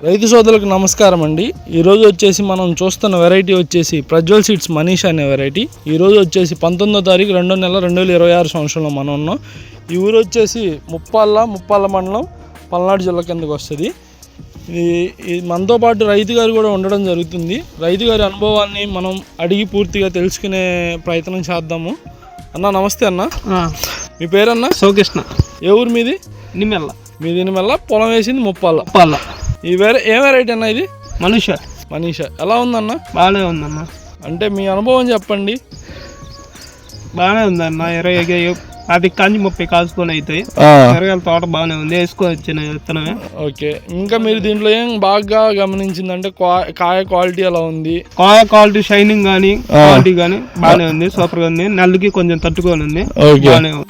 రైతు సోదరులకు నమస్కారం అండి. ఈరోజు వచ్చేసి మనం చూస్తున్న వెరైటీ వచ్చేసి ప్రజ్వల్ సీడ్స్ మనీషా అనే వెరైటీ. ఈరోజు వచ్చేసి 19వ తారీఖు 2వ నెల 2026 సంవత్సరంలో మనం ఉన్నాం. ఈ ఊరు వచ్చేసి ముప్పాళ్ళ మండలం, పల్నాడు జిల్లా కిందకు వస్తుంది. ఇది మనతో పాటు రైతు గారు కూడా ఉండడం జరుగుతుంది. రైతు గారి అనుభవాన్ని మనం అడిగి పూర్తిగా తెలుసుకునే ప్రయత్నం చేద్దాము. అన్న నమస్తే అన్న. మీ పేరన్నా? సోకృష్ణ. ఏ ఊరు మీది? నిమెల్ల. మీది నిమెల్ల, పొలం వేసింది ముప్పాళ్ళ. ఈ ఏ వెరైటీ అన్న ఇది? మనీషా. ఎలా ఉందన్న? బాగానే ఉందన్న. అంటే మీ అనుభవం చెప్పండి. బాగానే ఉందన్న. 10 కాంచి 30 కాసుకొని అవుతాయి. కూరగాయల తోట బాగానే ఉంది, వేసుకొని వచ్చిన విత్తనమే. ఓకే. ఇంకా మీరు దీంట్లో ఏం బాగా గమనించిందంటే కాయ క్వాలిటీ ఎలా ఉంది? కాయ క్వాలిటీ, షైనింగ్ కానీ క్వాలిటీ కానీ బాగానే ఉంది, సూపర్ గా ఉంది. నెలకి కొంచెం తట్టుకొని ఉంది.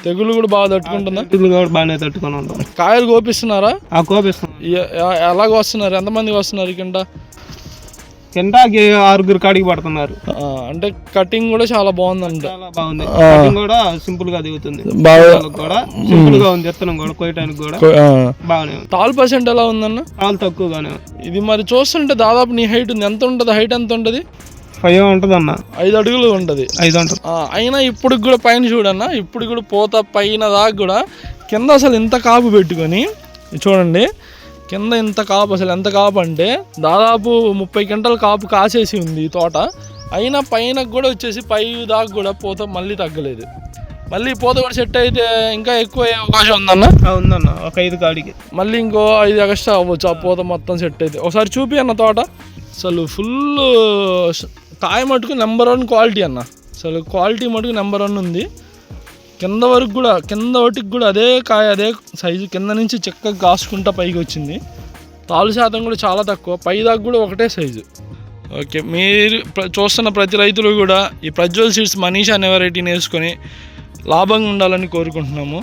తెగులు కూడా బాగా తట్టుకుంటుందా? తెగులు కూడా బాగానే తట్టుకొని ఉంటుంది. కాయలు కోపిస్తున్నారా? కోపిస్తున్నాం. ఎలాగ వస్తున్నారు? ఎంతమంది వస్తున్నారు కింద? కిందకి 6 కాడికి పడుతున్నారు. అంటే కటింగ్ కూడా చాలా బాగుందంట. చాలా బాగుంది. కటింగ్ కూడా సింపుల్ గా దిగుతుంది, కూడా సింపుల్ గా ఉంది. విత్తనం కూడా కోయటానికి కూడా బాగానే ఉంది. తాల్ పర్సెంట్ ఎలా ఉందన్న? తాలు తక్కువగానే ఉంది. ఇది మరి చూస్తుంటే దాదాపు నీ హైట్ ఉంది. ఎంత ఉంటుంది? హైట్ ఎంత ఉంటుంది? 5 ఉంటుంది అన్న. 5 అడుగులు ఉంటుంది. 5 ఉంటుంది. అయినా ఇప్పుడు కూడా పైన చూడన్న, ఇప్పుడు కూడా పోత పైన దాకా కూడా కింద అసలు ఇంత కాపు పెట్టుకొని చూడండి. కింద ఇంత కాపు, అసలు ఎంత కాపు అంటే దాదాపు 30 క్వింటాల కాపు కాసేసి ఉంది ఈ తోట. అయినా పైన కూడా వచ్చేసి పై దాకా కూడా పూత మళ్ళీ తగ్గలేదు. మళ్ళీ పూత కూడా సెట్ అయితే ఇంకా ఎక్కువ అవకాశం ఉందన్న? ఉందన్న. ఒక 5 కాడికి మళ్ళీ ఇంకో 5 ఎక్స్ట్రా అవ్వచ్చు ఆ పూత మొత్తం సెట్ అయితే. ఒకసారి చూపి అన్న తోట. అసలు ఫుల్ కాయ మటుకు నెంబర్ 1 క్వాలిటీ అన్న. అసలు క్వాలిటీ మటుకు నెంబర్ 1 ఉంది. కింద వాటికి కూడా అదే కాయ, అదే సైజు. కింద నుంచి చక్కగా కాసుకుంటా పైకి వచ్చింది. తాలు శాతం కూడా చాలా తక్కువ, పై దాకా కూడా ఒకటే సైజు. ఓకే. మీరు చూస్తున్న ప్రతి రైతులు కూడా ఈ ప్రజ్వల్ సీడ్స్ మనీషా అనే వెరైటీని వేసుకొని లాభంగా ఉండాలని కోరుకుంటున్నాము.